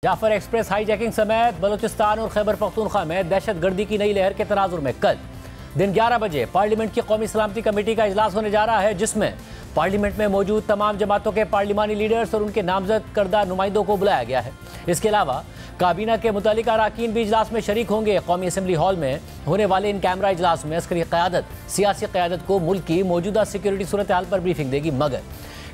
Jafar express hijacking समेत बलूचिस्तान और खैबर पख्तूनख्वा में दहशत गर्दी की नई लहर के तनाजुर में कल दिन 11 बजे पार्लियामेंट की कौमी सलामती कमेटी का इजलास होने जा रहा है, जिसमें पार्लियामेंट में मौजूद तमाम जमातों के पार्लिमानी लीडर्स और उनके नामजद करदा नुमाइंदों को बुलाया गया है। इसके अलावा काबीना के मुतालिका अरकान भी इजलास में शरीक होंगे। कौमी असम्बली हॉल में होने वाले इन कैमरा इजलास में अस्करी क़यादत सियासी क़यादत को मुल्क की मौजूदा सिक्योरिटी सूरत हाल पर ब्रीफिंग देगी, मगर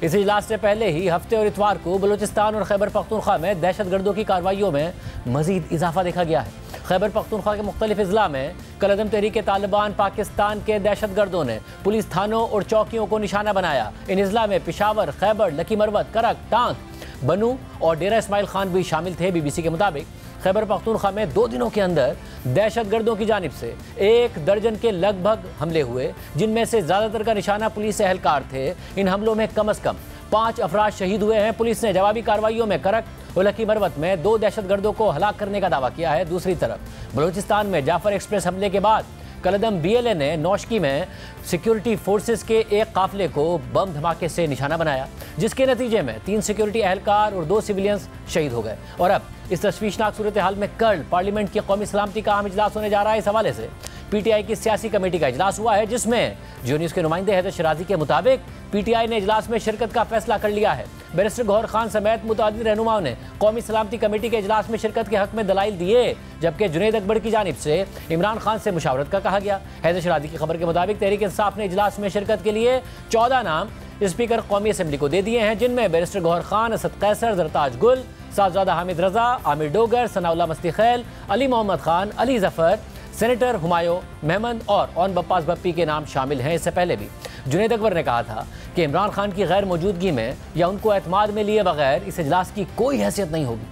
इस इजलास से पहले ही हफ्ते और इतवार को बलूचिस्तान और खैबर पख्तूनख्वा में दहशत गर्दों की कार्रवाइयों में मजीद इजाफा देखा गया है। खैबर पख्तूनख्वा के मुख्तलिफ अजला में कलअदम तहरीक तालिबान पाकिस्तान के दहशत गर्दों ने पुलिस थानों और चौकियों को निशाना बनाया। इन अजला में पेशावर, खैबर, लकी मरवत, करक, टांग, बनू और डेरा इस्माइल खान भी शामिल थे। BBC के मुताबिक खैबर पख्तूनख्वा में 2 दिनों के अंदर दहशत गर्दों की जानिब से 1 दर्जन के लगभग हमले हुए, जिनमें से ज़्यादातर का निशाना पुलिस एहलकार थे। इन हमलों में कम अज़ कम 5 अफराद शहीद हुए हैं। पुलिस ने जवाबी कार्रवाइयों में करक और लकी मरवत में 2 दहशत गर्दों को हलाक करने का दावा किया है। दूसरी तरफ बलूचिस्तान में जाफर एक्सप्रेस हमले के बाद कलअदम BLA ने नौशकी में सिक्योरिटी फोर्सेस के एक काफिले को बम धमाके से निशाना बनाया, जिसके नतीजे में 3 सिक्योरिटी एहलकार और 2 सिविलियंस शहीद हो गए। और अब इस तशवीशनाक सूरत हाल में कल पार्लियामेंट की कौमी सलामती का अहम इजलास होने जा रहा है। इस हवाले से PTI की सियासी कमेटी का इजलास हुआ है, जिसमें जियो न्यूज़ के नुमाइंदे हैदर शराजी के मुताबिक PTI ने इजलास में शिरकत का फैसला कर लिया है। बैरिस्टर गौहर खान समेत मुतअद्दिद रहनुमाओं ने कौमी सलामती कमेटी के इजलास में शिरकत के हक में दलाइल दिए, जबकि जुनैद अकबर की जानिब से इमरान खान से मुशावरत का कहा गया। हैदर शराजी की खबर के मुताबिक तहरीक इंसाफ ने इजलास में शिरकत के लिए 14 नाम स्पीकर कौमी असम्बली को दे दिए हैं, जिनमें बैरिस्टर गौहर खान, असद कैसर, जरताज गुल, साहबजादा हामिद रजा, आमिर डोगर, सनाउल्लाह मस्ती खैल, अली मोहम्मद खान, अली जफर, सेनेटर हुमायूं मेहमद और ओन बप्पास बप्पी के नाम शामिल हैं। इससे पहले भी जुनैद अकबर ने कहा था कि इमरान खान की गैर मौजूदगी में या उनको एतमाद में लिए बगैर इस इजलास की कोई हैसियत नहीं होगी।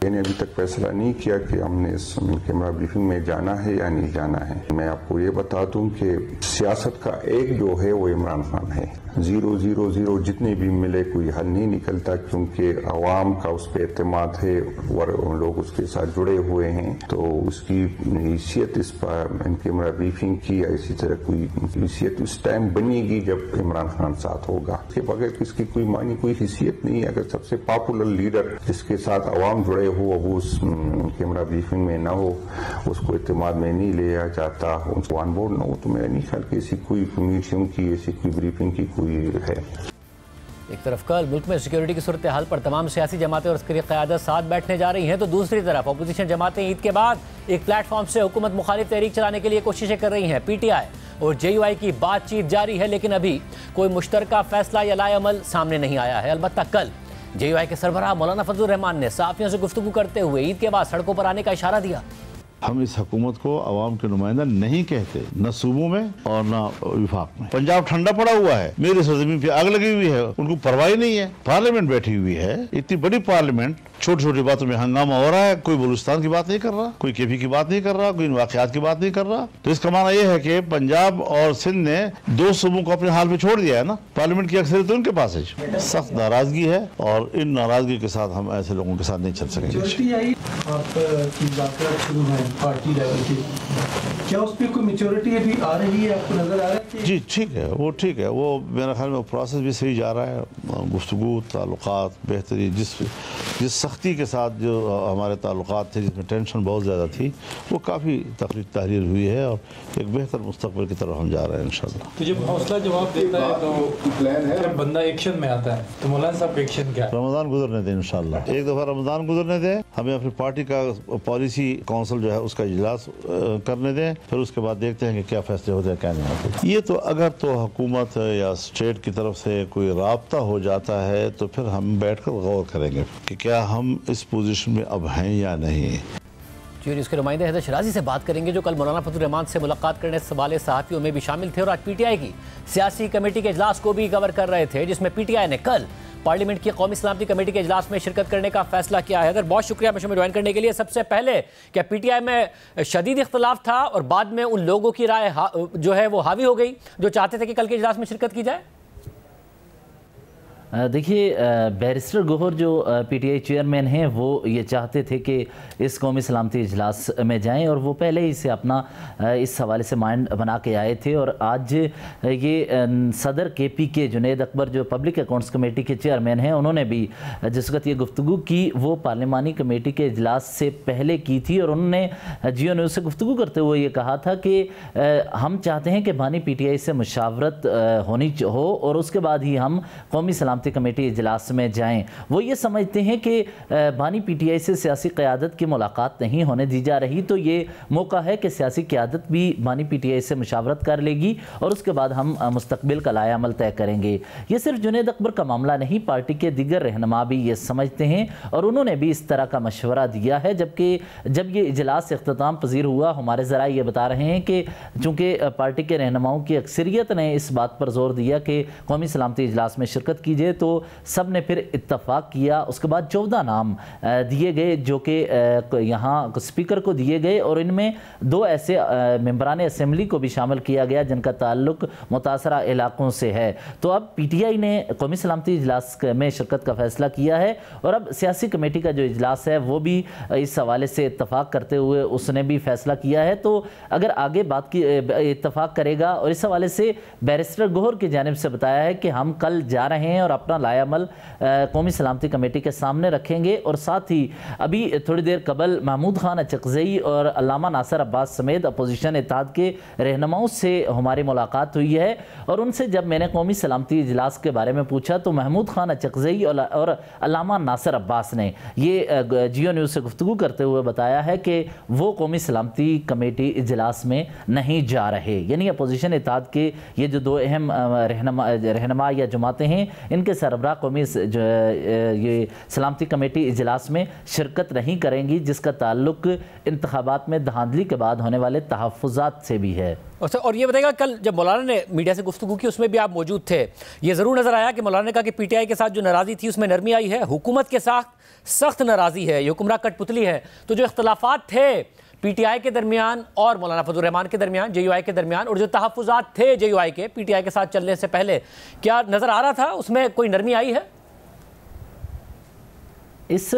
मैंने अभी तक फैसला नहीं किया कि हमने इस कैमरा ब्रीफिंग में जाना है या नहीं जाना है। मैं आपको ये बता दूं कि सियासत का एक जो है वो इमरान खान है। 0-0-0 जितने भी मिले कोई हल नहीं निकलता, क्योंकि अवाम का उस पर एतमाद है और लोग उसके साथ जुड़े हुए हैं। तो उसकी हैसियत इस पर कैमरा ब्रीफिंग की या इसी तरह कोई हैसियत उस टाइम बनेगी जब इमरान खान साथ होगा। इसके बगैर इसकी कोई मानी कोई हैसियत नहीं है। अगर सबसे पॉपुलर लीडर जिसके साथ अवाम जुड़े हो वो उस कैमरा ब्रीफिंग में ना हो, उसको एतमाद में नहीं लिया जाता, उनको ऑन बोर्ड ना हो, तो मेरा नहीं ख्याल कि ऐसी कोई मीटिंग की, ऐसी कोई ब्रीफिंग की कोई है। एक तरफ कल मुल्क में सिक्योरिटी की सूरत हाल पर तमाम सियासी जमातें और अस्करी क़यादत साथ बैठने जा रही हैं, तो दूसरी तरफ अपोजिशन जमातें ईद के बाद एक प्लेटफॉर्म से हुकूमत मुखालिफ तहरीक चलाने के लिए कोशिशें कर रही हैं। PTI और JUI की बातचीत जारी है, लेकिन अभी कोई मुश्तरका फैसला या लाएअमल सामने नहीं आया है। अलबत्ता कल JUI के सरबराह मौलाना फजलुर रहमान ने सहाफ़ियों से गुफ्तगू करते हुए ईद के बाद सड़कों पर आने का इशारा दिया। हम इस हुकूमत को अवाम के नुमाइंदा नहीं कहते, न सूबों में और न विफाक में। पंजाब ठंडा पड़ा हुआ है, मेरी सरजमीन पे आग लगी हुई है, उनको परवाह नहीं है। पार्लियामेंट बैठी हुई है, इतनी बड़ी पार्लियामेंट, छोटी छोटी बातों में हंगामा हो रहा है। कोई बलूचिस्तान की बात नहीं कर रहा, कोई KP की बात नहीं कर रहा, कोई इन वाक़यात की बात नहीं कर रहा। तो इसका माना यह है कि पंजाब और सिंध ने 2 सूबों को अपने हाल में छोड़ दिया है ना। पार्लियामेंट की अक्सरियत तो उनके पास है। सख्त नाराजगी है और इन नाराजगी के साथ हम ऐसे लोगों के साथ नहीं चल सकेंगे। पार्टी लेवल की क्या उस पर कोई मैच्योरिटी अभी आ रही है, आपको नजर आ रहा है कि? जी ठीक है, वो ठीक है, वो मेरा ख्याल में प्रोसेस भी सही जा रहा है। गुफ्तगू, ताल्लुकात बेहतरी, जिस सख्ती के साथ जो हमारे ताल्लुकात थे, जिसमें टेंशन बहुत ज़्यादा थी, वो काफ़ी तहरीर हुई है और एक बेहतर मुस्तकबिल की तरफ हम जा रहे हैं इंशाल्लाह। तो जब हौसला जवाब देता है तो प्लान है, जब बंदा एक्शन में आता है तो मौलाना साहब एक्शन क्या है? रमज़ान गुजरने दें इंशाल्लाह, एक दफ़ा रमज़ान गुजरने दें, हमें अपनी पार्टी का पॉलिसी काउंसिल जो है उसका इजलास करने दें, फिर उसके बाद देखते हैं कि क्या फैसले होते हैं क्या नहीं होते। ये तो अगर तो हुकूमत या स्टेट की तरफ से कोई राब्ता हो जाता है तो फिर हम बैठकर गौर करेंगे कि क्या हम इस पोजीशन में अब हैं या नहीं। जियो न्यूज़ के नुमाइंदे हैदर शराजी से बात करेंगे, जो कल मौलाना फजलुर रहमान से मुलाकात करने वाले सहाफ़ियों में भी शामिल थे और आज PTI की सियासी कमेटी के इजलास को भी कवर कर रहे थे, जिसमें PTI ने कल पार्लियामेंट की कौमी सलामती कमेटी के इजलास में शिरकत करने का फैसला किया है। हैदर, बहुत शुक्रिया मुझे ज्वाइन करने के लिए। सबसे पहले क्या PTI में शदीद इख्तलाफ था और बाद में उन लोगों की राय जो है वो हावी हो गई जो चाहते थे कि कल के इजलास में शिरकत की जाए? دیکھیے بیرسٹر گوہر جو پی ٹی آئی چیئرمین ہیں وہ یہ چاہتے تھے کہ اس قومی سلامتی اجلاس میں جائیں اور وہ پہلے ہی سے اپنا اس حوالے سے مائنڈ بنا کے آئے تھے، اور آج یہ صدر کے پی کے جنید اکبر جو پبلک اکاؤنٹس کمیٹی کے چیئرمین ہیں انہوں نے بھی جس وقت یہ گفتگو کی وہ پارلیمانی کمیٹی کے اجلاس سے پہلے کی تھی، اور انہوں نے جیو نیوز سے گفتگو کرتے ہوئے یہ کہا تھا کہ ہم چاہتے ہیں کہ بانی پی ٹی آئی سے مشاورت ہونی ہو اور اس کے بعد ہی ہم قومی سلامتی کمیٹی اجلاس میں جائیں۔ وہ یہ سمجھتے ہیں کہ بانی پی ٹی آئی سے سیاسی قیادت کی ملاقات نہیں ہونے دی جا رہی، تو یہ موقع ہے کہ سیاسی قیادت بھی بانی پی ٹی آئی سے مشاورت کر لے گی اور اس کے بعد ہم مستقبل کا لائحہ عمل طے کریں گے۔ یہ صرف جنید اکبر کا معاملہ نہیں، پارٹی کے دیگر رہنما بھی یہ سمجھتے ہیں اور انہوں نے بھی اس طرح کا مشورہ دیا ہے، جبکہ جب یہ اجلاس اختتام پذیر ہوا ہمارے ذرائع یہ بتا رہے ہیں کہ چونکہ پارٹی کے رہنماؤں کی اکثریت نے اس بات پر زور دیا کہ قومی سلامتی اجلاس میں شرکت کیجئے تو سب نے پھر اتفاق کیا۔ اس کے بعد 14 نام دیے گئے جو کہ یہاں اسپیکر کو دیے گئے، اور ان میں 2 ایسے ممبران اسمبلی کو بھی شامل کیا گیا جن کا تعلق متاثرہ علاقوں سے ہے۔ تو اب پی ٹی آئی نے قومی سلامتی اجلاس میں شرکت کا فیصلہ کیا ہے، اور اب سیاسی کمیٹی کا جو اجلاس ہے وہ بھی اس حوالے سے اتفاق کرتے ہوئے اس نے بھی فیصلہ کیا ہے۔ تو اگر آگے بات کی اتفاق کرے گا، اور اس حوالے سے بیرسٹر گوہر کی جانب سے بتایا ہے کہ ہم کل جا رہے ہیں اور اپنا لائحہ عمل قومی سلامتی کمیٹی کے سامنے رکھیں گے، اور ساتھ ہی ابھی تھوڑی دیر قبل محمود خان اچکزئی اور علامہ ناصر عباس سمیت اپوزیشن اتحاد کے رہنماؤں سے ہماری ملاقات ہوئی ہے، اور ان سے جب میں نے قومی سلامتی اجلاس کے بارے میں پوچھا تو محمود خان اچکزئی اور علامہ ناصر عباس نے یہ جیو نیوز سے گفتگو کرتے ہوئے بتایا ہے کہ وہ قومی سلامتی کمیٹی اجلاس میں نہیں جا رہے، یعنی اپوزیشن اتحاد کے یہ جو 2 اہم رہنما یا جماعتیں ہیں ان کے سربراہ قومی یہ سلامتی کمیٹی اجلاس میں شرکت نہیں کریں گی، جس کا تعلق انتخابات میں دھاندلی کے بعد ہونے والے تحفظات سے بھی ہے۔ اور یہ بتائے گا کل جب مولانا نے میڈیا سے گفتگو کی اس میں بھی آپ موجود تھے، یہ ضرور نظر آیا کہ مولانا نے کہا کہ پی ٹی آئی کے ساتھ جو ناراضی تھی اس میں نرمی آئی ہے، حکومت کے ساتھ سخت ناراضی ہے، یہ حکمراں کٹ پتلی ہے، تو جو اختلافات تھے پی ٹی آئی کے درمیان اور مولانا فضل الرحمان کے درمیان، جے یو آئی کے درمیان، اور جو تحفظات تھے جے یو آئی کے پی ٹی آئی کے ساتھ چلنے سے پہلے، کیا نظر آ رہا تھا اس میں کوئی نرمی آئی ہے؟ اس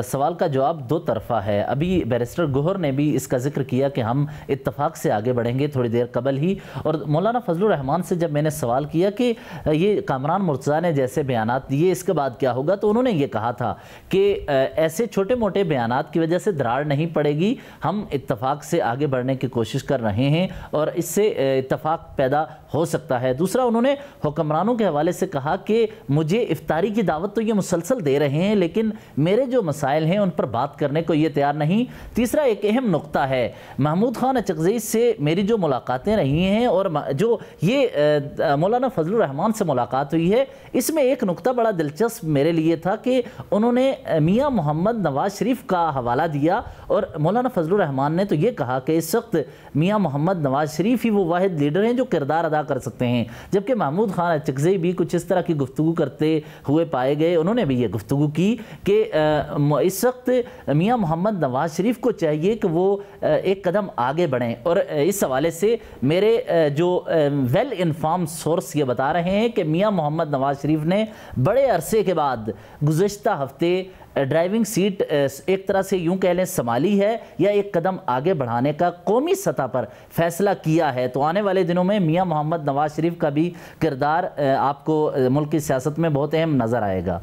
سوال کا جواب 2 طرفہ ہے۔ ابھی بیرسٹر گوہر نے بھی اس کا ذکر کیا کہ ہم اتفاق سے آگے بڑھیں گے تھوڑی دیر قبل ہی، اور مولانا فضل الرحمان سے جب میں نے سوال کیا کہ یہ کامران مرتضیٰ نے جیسے بیانات دیے اس کے بعد کیا ہوگا، تو انہوں نے یہ کہا تھا کہ ایسے چھوٹے موٹے بیانات کی وجہ سے دراڑ نہیں پڑے گی، ہم اتفاق سے آگے بڑھنے کی کوشش کر رہے ہیں اور اس سے اتفاق پیدا ہو سکتا ہے۔ دوسرا انہوں نے حکمرانوں کے حوالے سے کہا کہ مجھے افطاری کی دعوت تو یہ مسلسل دے رہے ہیں لیکن میرے جو مسائل ہیں ان پر بات کرنے کو یہ تیار نہیں۔ تیسرا ایک اہم نقطہ ہے، محمود خان اچکزئی سے میری جو ملاقاتیں رہی ہیں اور جو یہ مولانا فضل الرحمان سے ملاقات ہوئی ہے، اس میں ایک نقطہ بڑا دلچسپ میرے لیے تھا کہ انہوں نے میاں محمد نواز شریف کا حوالہ دیا، اور مولانا فضل الرحمان نے تو یہ کہا کہ اس وقت میاں محمد نواز شریف ہی وہ واحد لیڈر ہیں جو کردار ادا کر سکتے ہیں، جبکہ محمود خان اچکزئی بھی کچھ اس طرح کی گفتگو کرتے ہوئے پائے گئے۔ انہوں نے بھی یہ گفتگو کی کہ اس وقت میاں محمد نواز شریف کو چاہیے کہ وہ ایک قدم آگے بڑھیں، اور اس حوالے سے میرے جو ویل انفارم سورس یہ بتا رہے ہیں کہ میاں محمد نواز شریف نے بڑے عرصے کے بعد گزشتہ ہفتے ڈرائیونگ سیٹ ایک طرح سے یوں کہہ لیں سنبھالی ہے یا ایک قدم آگے بڑھانے کا قومی سطح پر فیصلہ کیا ہے۔ تو آنے والے دنوں میں میاں محمد نواز شریف کا بھی کردار آپ کو ملک کی سیاست میں بہت اہم نظر آئے گا۔